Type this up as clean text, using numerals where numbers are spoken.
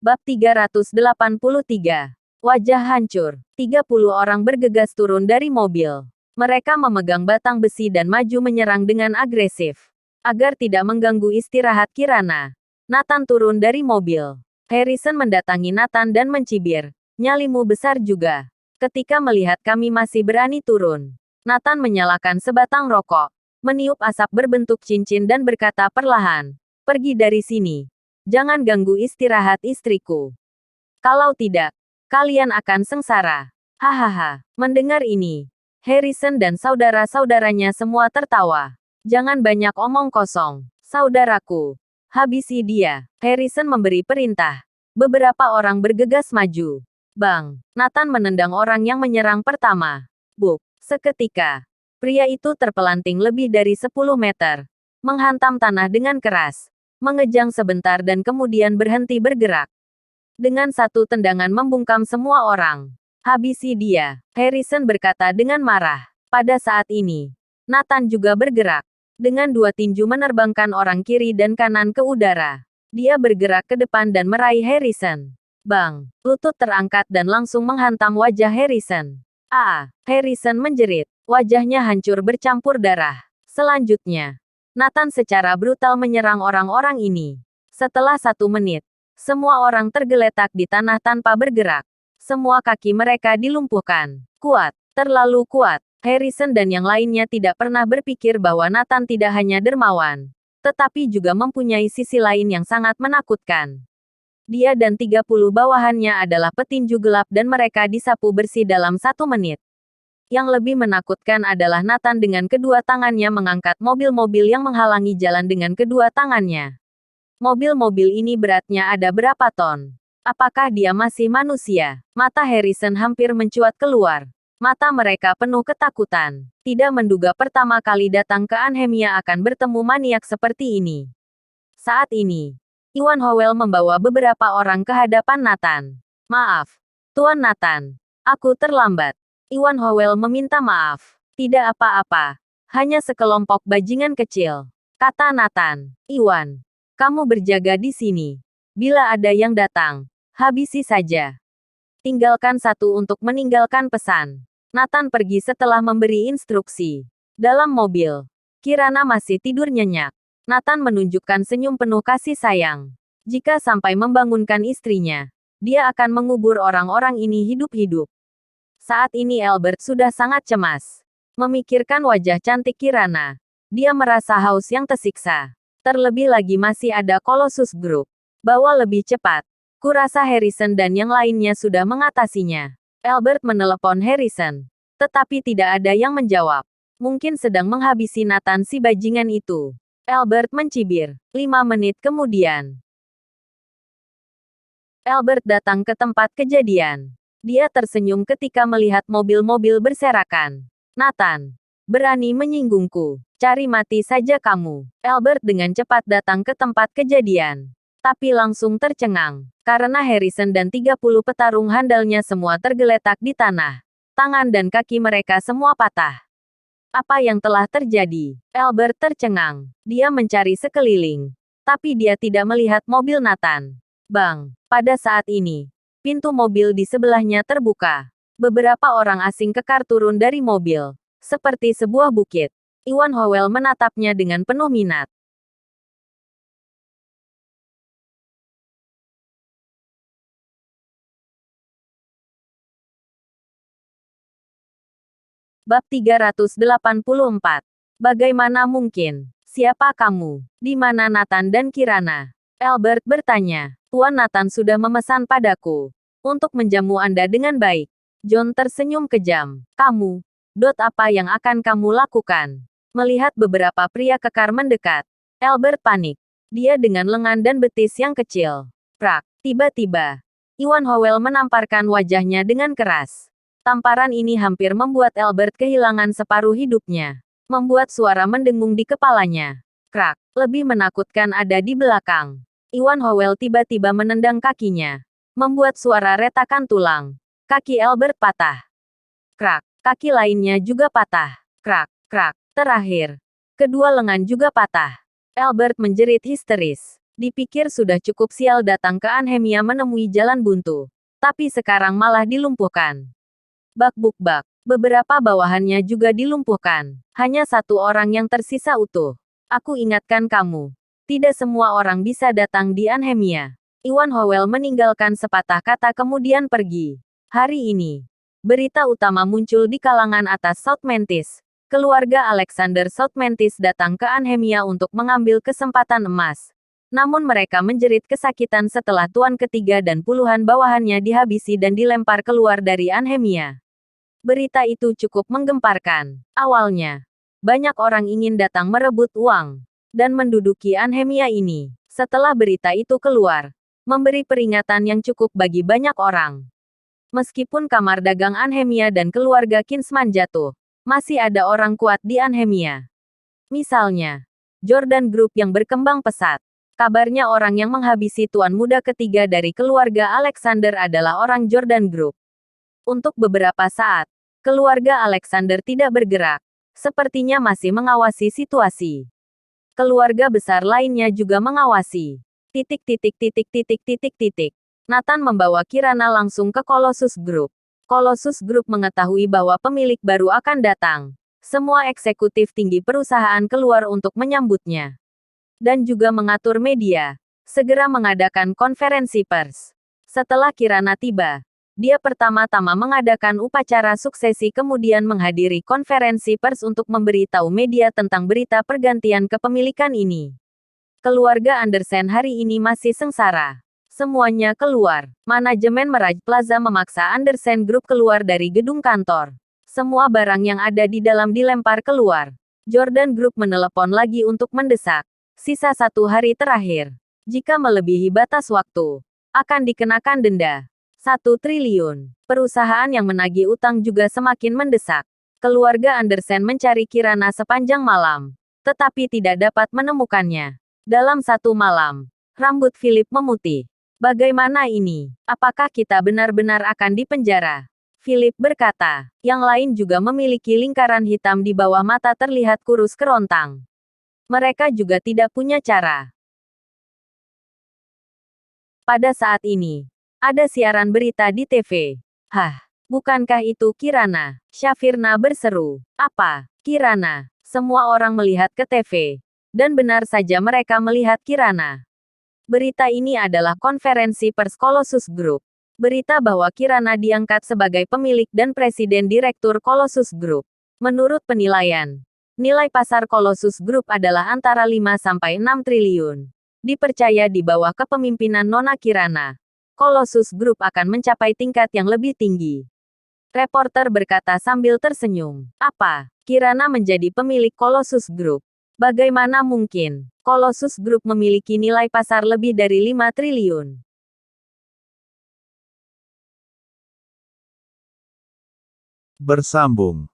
Bab 383. Wajah hancur. 30 orang bergegas turun dari mobil. Mereka memegang batang besi dan maju menyerang dengan agresif. Agar tidak mengganggu istirahat Kirana, Nathan turun dari mobil. Harrison mendatangi Nathan dan mencibir. "Nyalimu besar juga. Ketika melihat kami masih berani turun." Nathan menyalakan sebatang rokok, meniup asap berbentuk cincin dan berkata perlahan, "Pergi dari sini. Jangan ganggu istirahat istriku. Kalau tidak, kalian akan sengsara." Hahaha. Mendengar ini, Harrison dan saudara-saudaranya semua tertawa. "Jangan banyak omong kosong, saudaraku. Habisi dia." Harrison memberi perintah. Beberapa orang bergegas maju. Bang! Nathan menendang orang yang menyerang pertama. Buk! Seketika, pria itu terpelanting lebih dari 10 meter. Menghantam tanah dengan keras. Mengejang sebentar dan kemudian berhenti bergerak. Dengan satu tendangan membungkam semua orang. "Habisi dia," Harrison berkata dengan marah. Pada saat ini, Nathan juga bergerak. Dengan dua tinju menerbangkan orang kiri dan kanan ke udara. Dia bergerak ke depan dan meraih Harrison. Bang! Lutut terangkat dan langsung menghantam wajah Harrison. Harrison menjerit. Wajahnya hancur bercampur darah. Selanjutnya, Nathan secara brutal menyerang orang-orang ini. Setelah 1 menit, semua orang tergeletak di tanah tanpa bergerak. Semua kaki mereka dilumpuhkan. Kuat, terlalu kuat. Harrison dan yang lainnya tidak pernah berpikir bahwa Nathan tidak hanya dermawan, tetapi juga mempunyai sisi lain yang sangat menakutkan. Dia dan 30 bawahannya adalah petinju gelap dan mereka disapu bersih dalam 1 menit. Yang lebih menakutkan adalah Nathan dengan kedua tangannya mengangkat mobil-mobil yang menghalangi jalan dengan kedua tangannya. Mobil-mobil ini beratnya ada berapa ton? Apakah dia masih manusia? Mata Harrison hampir mencuat keluar. Mata mereka penuh ketakutan. Tidak menduga pertama kali datang ke Anhemia akan bertemu maniak seperti ini. Saat ini, Iwan Howell membawa beberapa orang ke hadapan Nathan. "Maaf, Tuan Nathan. Aku terlambat." Iwan Howell meminta maaf. "Tidak apa-apa. Hanya sekelompok bajingan kecil," kata Nathan. "Iwan, kamu berjaga di sini. Bila ada yang datang, habisi saja. Tinggalkan satu untuk meninggalkan pesan." Nathan pergi setelah memberi instruksi. Dalam mobil, Kirana masih tidur nyenyak. Nathan menunjukkan senyum penuh kasih sayang. Jika sampai membangunkan istrinya, dia akan mengubur orang-orang ini hidup-hidup. Saat ini Albert sudah sangat cemas. Memikirkan wajah cantik Kirana, dia merasa haus yang tersiksa. Terlebih lagi masih ada Colossus Group. Bawa lebih cepat. Kurasa Harrison dan yang lainnya sudah mengatasinya. Albert menelepon Harrison. Tetapi tidak ada yang menjawab. Mungkin sedang menghabisi Nathan si bajingan itu. Albert mencibir. 5 menit kemudian, Albert datang ke tempat kejadian. Dia tersenyum ketika melihat mobil-mobil berserakan. "Nathan, berani menyinggungku. Cari mati saja kamu." Albert dengan cepat datang ke tempat kejadian. Tapi langsung tercengang. Karena Harrison dan 30 petarung handalnya semua tergeletak di tanah. Tangan dan kaki mereka semua patah. Apa yang telah terjadi? Albert tercengang. Dia mencari sekeliling. Tapi dia tidak melihat mobil Nathan. Bang! Pada saat ini, pintu mobil di sebelahnya terbuka. Beberapa orang asing kekar turun dari mobil. Seperti sebuah bukit. Iwan Howell menatapnya dengan penuh minat. Bab 384. Bagaimana mungkin? Siapa kamu? Di mana Nathan dan Kirana? Albert bertanya. "Tuan Nathan sudah memesan padaku untuk menjamu Anda dengan baik." John tersenyum kejam. "Kamu, apa yang akan kamu lakukan?" Melihat beberapa pria kekar mendekat, Albert panik. Dia dengan lengan dan betis yang kecil. Prak! Tiba-tiba, Iwan Howell menamparkan wajahnya dengan keras. Tamparan ini hampir membuat Albert kehilangan separuh hidupnya. Membuat suara mendengung di kepalanya. Krak! Lebih menakutkan ada di belakang. Iwan Howell tiba-tiba menendang kakinya. Membuat suara retakan tulang. Kaki Albert patah. Krak! Kaki lainnya juga patah. Krak! Krak! Terakhir, kedua lengan juga patah. Albert menjerit histeris. Dipikir sudah cukup sial datang ke Anhemia menemui jalan buntu. Tapi sekarang malah dilumpuhkan. Bak-buk-bak. Beberapa bawahannya juga dilumpuhkan. Hanya satu orang yang tersisa utuh. Aku ingatkan kamu. Tidak semua orang bisa datang di Anhemia. Iwan Howell meninggalkan sepatah kata kemudian pergi. Hari ini, berita utama muncul di kalangan atas South Mantis. Keluarga Alexander South Mantis datang ke Anhemia untuk mengambil kesempatan emas. Namun mereka menjerit kesakitan setelah Tuan Ketiga dan puluhan bawahannya dihabisi dan dilempar keluar dari Anhemia. Berita itu cukup menggemparkan. Awalnya, banyak orang ingin datang merebut uang dan menduduki Anhemia ini. Setelah berita itu keluar, memberi peringatan yang cukup bagi banyak orang. Meskipun kamar dagang Anhemia dan keluarga Kinsman jatuh, masih ada orang kuat di Anhemia. Misalnya, Jordan Group yang berkembang pesat. Kabarnya orang yang menghabisi tuan muda ketiga dari keluarga Alexander adalah orang Jordan Group. Untuk beberapa saat, keluarga Alexander tidak bergerak. Sepertinya masih mengawasi situasi. Keluarga besar lainnya juga mengawasi. Nathan membawa Kirana langsung ke Colossus Group. Colossus Group mengetahui bahwa pemilik baru akan datang. Semua eksekutif tinggi perusahaan keluar untuk menyambutnya. Dan juga mengatur media. Segera mengadakan konferensi pers. Setelah Kirana tiba, dia pertama-tama mengadakan upacara suksesi kemudian menghadiri konferensi pers untuk memberitahu media tentang berita pergantian kepemilikan ini. Keluarga Andersen hari ini masih sengsara. Semuanya keluar. Manajemen Mirage Plaza memaksa Andersen Group keluar dari gedung kantor. Semua barang yang ada di dalam dilempar keluar. Jordan Group menelepon lagi untuk mendesak. Sisa 1 hari terakhir. Jika melebihi batas waktu, akan dikenakan denda 1 triliun. Perusahaan yang menagih utang juga semakin mendesak. Keluarga Andersen mencari Kirana sepanjang malam, tetapi tidak dapat menemukannya. Dalam 1 malam, rambut Philip memutih. Bagaimana ini? Apakah kita benar-benar akan dipenjara? Philip berkata. Yang lain juga memiliki lingkaran hitam di bawah mata terlihat kurus kerontang. Mereka juga tidak punya cara. Pada saat ini, ada siaran berita di TV. Hah, bukankah itu Kirana? Shafirna berseru. Apa? Kirana? Semua orang melihat ke TV. Dan benar saja mereka melihat Kirana. Berita ini adalah konferensi pers Colossus Group. Berita bahwa Kirana diangkat sebagai pemilik dan presiden direktur Colossus Group. Menurut penilaian, nilai pasar Colossus Group adalah antara 5-6 triliun. Dipercaya di bawah kepemimpinan Nona Kirana, Colossus Group akan mencapai tingkat yang lebih tinggi. Reporter berkata sambil tersenyum. Apa? Kirana menjadi pemilik Colossus Group. Bagaimana mungkin? Colossus Group memiliki nilai pasar lebih dari 5 triliun. Bersambung.